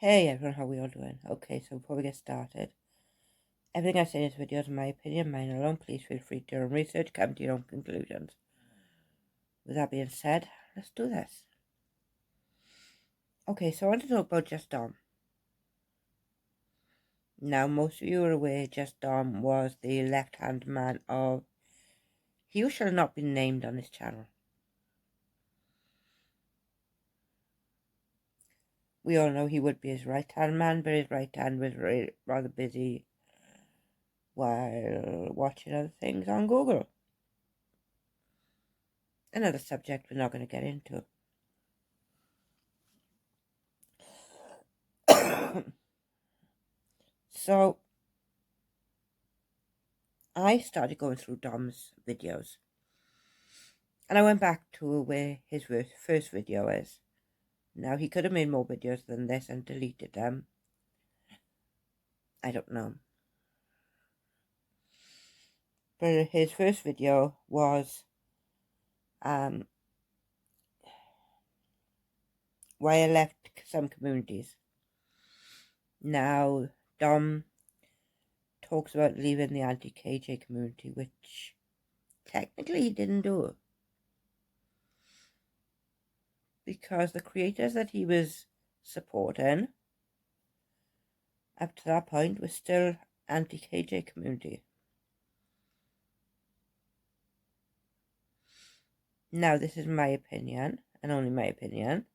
Hey everyone, how are we all doing? Okay, so before we get started, everything I say in this video is my opinion, mine alone. Please feel free to do your own research, come to your own conclusions. With that being said, let's do this. Okay, so I want to talk about Just Dom. Now, most of you are aware Just Dom was the left-hand man of He Who Shall Not Be Named on this channel. We all know he would be his right-hand man, but his right hand was rather busy while watching other things on Google. Another subject we're not going to get into. So, I started going through Dom's videos, and I went back to where his first video is. Now, he could have made more videos than this and deleted them. I don't know. But his first video was why I left some communities. Now, Dom talks about leaving the anti-KJ community, which technically he didn't do, because the creators that he was supporting up to that point was still anti-KJ community. Now, this is my opinion, and only my opinion.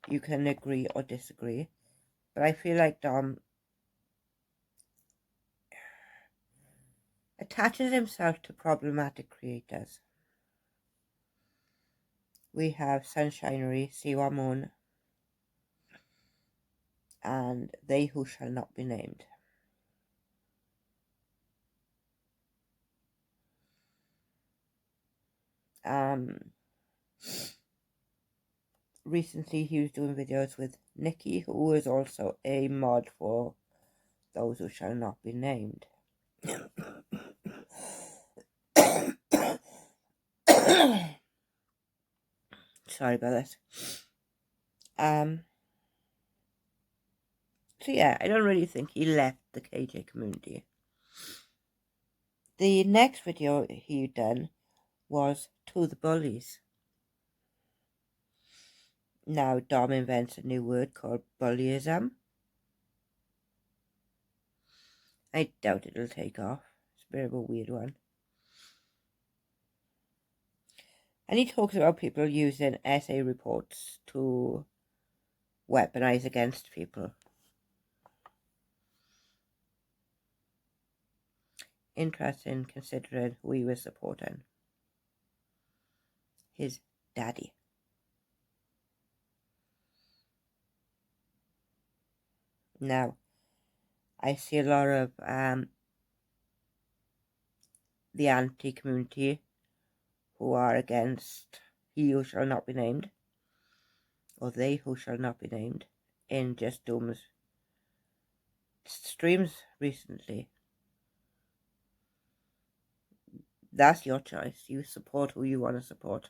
You can agree or disagree, but I feel like Dom attaches himself to problematic creators. We have Sunshinery, Siwa Moon, and They Who Shall Not Be Named. Recently he was doing videos with Nikki, who is also a mod for Those Who Shall Not Be Named. Sorry about this. So yeah, I don't really think he left the KJ community. The next video he done was To the Bullies. Now Dom invents a new word called bullyism. I doubt it'll take off. It's a bit of a weird one. And he talks about people using essay reports to weaponize against people. Interesting, considering who he was supporting. His daddy. Now, I see a lot of the anti-community who are against He Who Shall Not Be Named, or They Who Shall Not Be Named, in Just Dom's streams recently. That's your choice. You support who you want to support.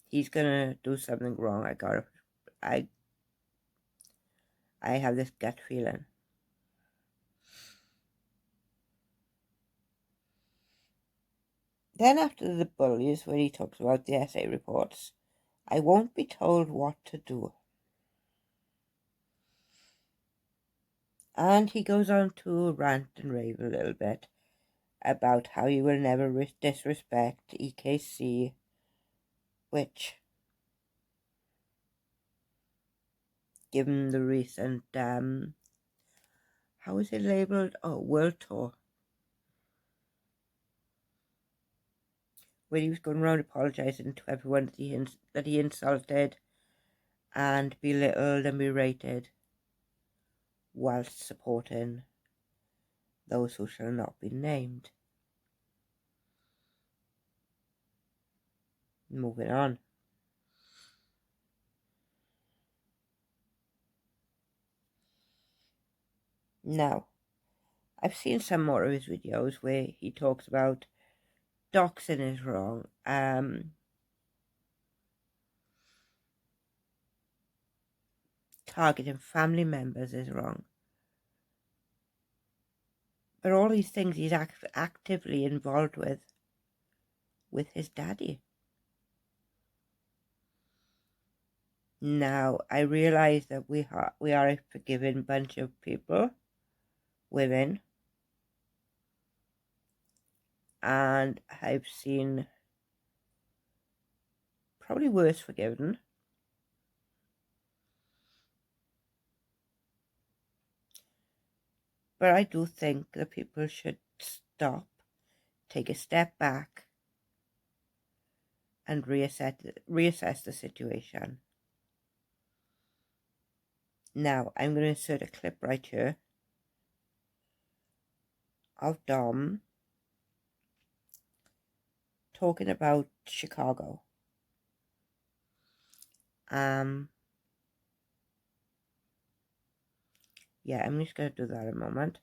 He's gonna do something wrong. I have this gut feeling. Then after the bullies, when he talks about the essay reports, I won't be told what to do. And he goes on to rant and rave a little bit about how he will never disrespect EKC, which, given the recent, how is it labelled? Oh, World Tour. Where he was going around apologising to everyone that he insulted and belittled and berated, whilst supporting Those Who Shall Not Be Named. Moving on. Now, I've seen some more of his videos where he talks about doxxing is wrong. targeting family members is wrong. But all these things he's actively involved with his daddy. Now, I realise that we are a forgiving bunch of people, women, and I've seen probably worse forgiven. But I do think that people should stop, take a step back, and reassess the situation. Now, I'm going to insert a clip right here of Dom talking about Chicago. Yeah, I'm just going to do that in a moment.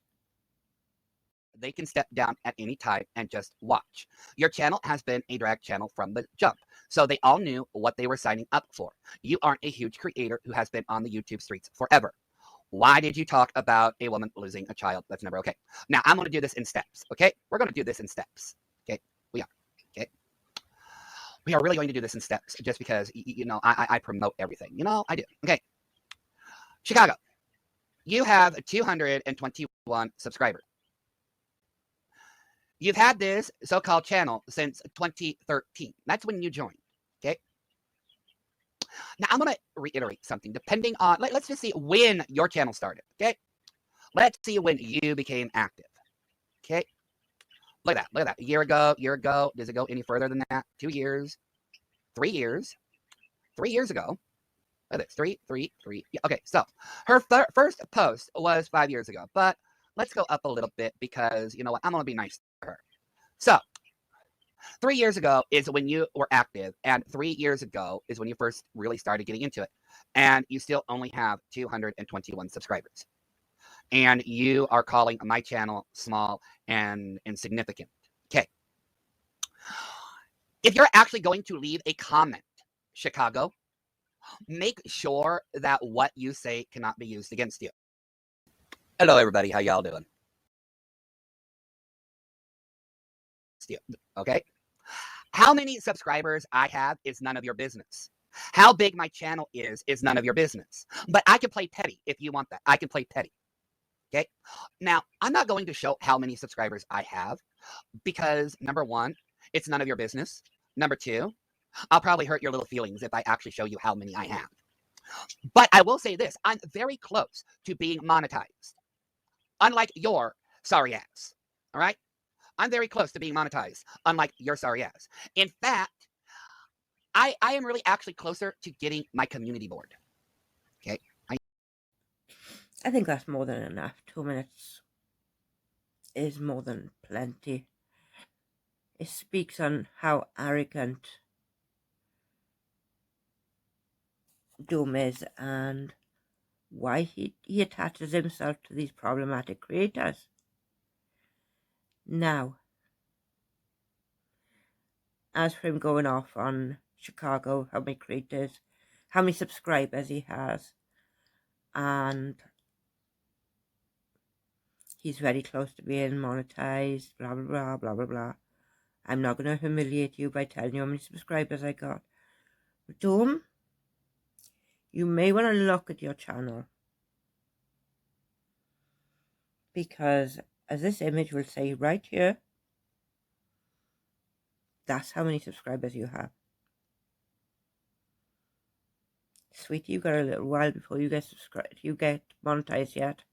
They can step down at any time and just watch. Your channel has been a drag channel from the jump, so they all knew what they were signing up for. You aren't a huge creator who has been on the YouTube streets forever. Why did you talk about a woman losing a child? That's never okay. Now, I'm going to do this in steps, okay? We're going to do this in steps, okay? We are, okay? We are really going to do this in steps just because, you know, I promote everything. You know, I do. Okay. Chicago, you have 221 subscribers. You've had this so-called channel since 2013. That's when you joined, okay? Now, I'm going to reiterate something. Depending on, let's just see when your channel started, okay? Let's see when you became active, okay? Look at that. Look at that. A year ago. Does it go any further than that? 2 years, 3 years, 3 years ago. Look at this. Three. Yeah, okay, so her first post was 5 years ago, but let's go up a little bit because, you know what, I'm going to be nice to her. So 3 years ago is when you were active, and 3 years ago is when you first really started getting into it, and you still only have 221 subscribers. And you are calling my channel small and insignificant. Okay. If you're actually going to leave a comment, Chicago, make sure that what you say cannot be used against you. Hello, everybody. How y'all doing? Okay. How many subscribers I have is none of your business. How big my channel is none of your business. But I can play petty if you want that. I can play petty. Okay. Now, I'm not going to show how many subscribers I have because, number one, it's none of your business. Number two, I'll probably hurt your little feelings if I actually show you how many I have. But I will say this, I'm very close to being monetized. Unlike your sorry ass. All right? I'm very close to being monetized, unlike your sorry ass. In fact, I am really actually closer to getting my community board. Okay? I think that's more than enough. 2 minutes is more than plenty. It speaks on how arrogant Doom is and why he attaches himself to these problematic creators. Now, as for him going off on Chicago, how many creators, how many subscribers he has, and he's very close to being monetized, blah, blah, blah, blah, blah, blah. I'm not going to humiliate you by telling you how many subscribers I got. But Doom, you may want to look at your channel, because as this image will say right here, that's how many subscribers you have. Sweetie, you've got a little while before you get monetized yet.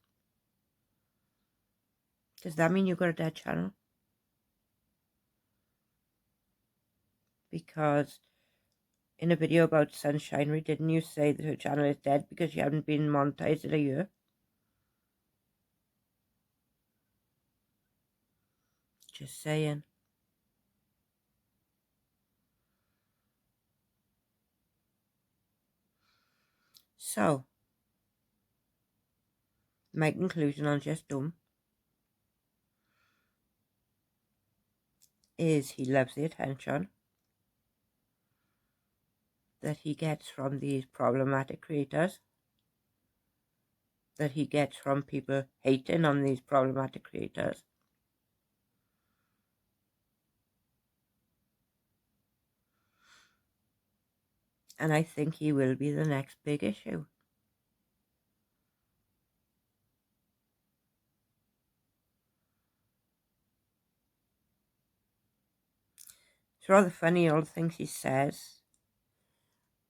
Does that mean you've got a dead channel? Because in a video about Sunshinery, didn't you say that her channel is dead because you haven't been monetized in a year? Just saying. So, my conclusion on Just Dumb is he loves the attention that he gets from these problematic creators. that he gets from people hating on these problematic creators. And I think he will be the next big issue. It's rather funny, all the things he says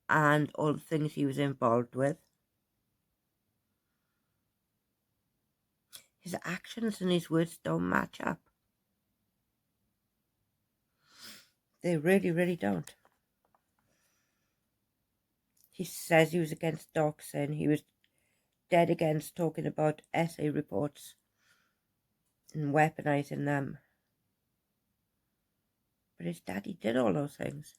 and all the things he was involved with. His actions and his words don't match up. They really, really don't. He says he was against doxxing. He was dead against talking about essay reports and weaponizing them. But his daddy did all those things.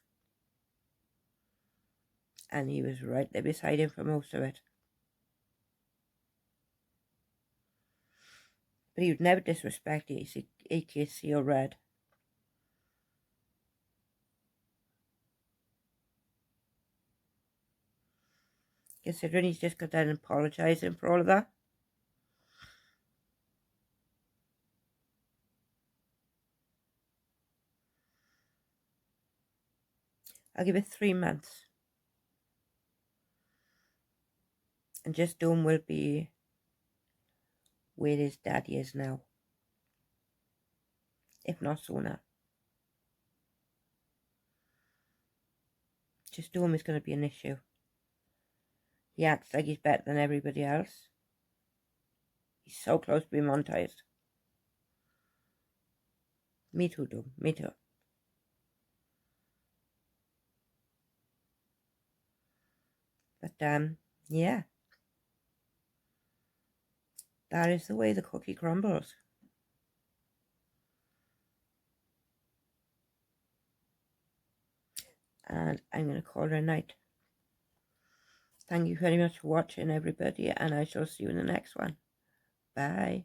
And he was right there beside him for most of it. But he would never disrespect AKC or Red. Considering he's just got down and apologising for all of that. I'll give it 3 months. And just Doom will be where his daddy is now. If not sooner. Just Doom is going to be an issue. He acts like he's better than everybody else. He's so close to being monetized. Me too, Doom. Me too. But, yeah. That is the way the cookie crumbles. And I'm going to call it a night. Thank you very much for watching, everybody, and I shall see you in the next one. Bye.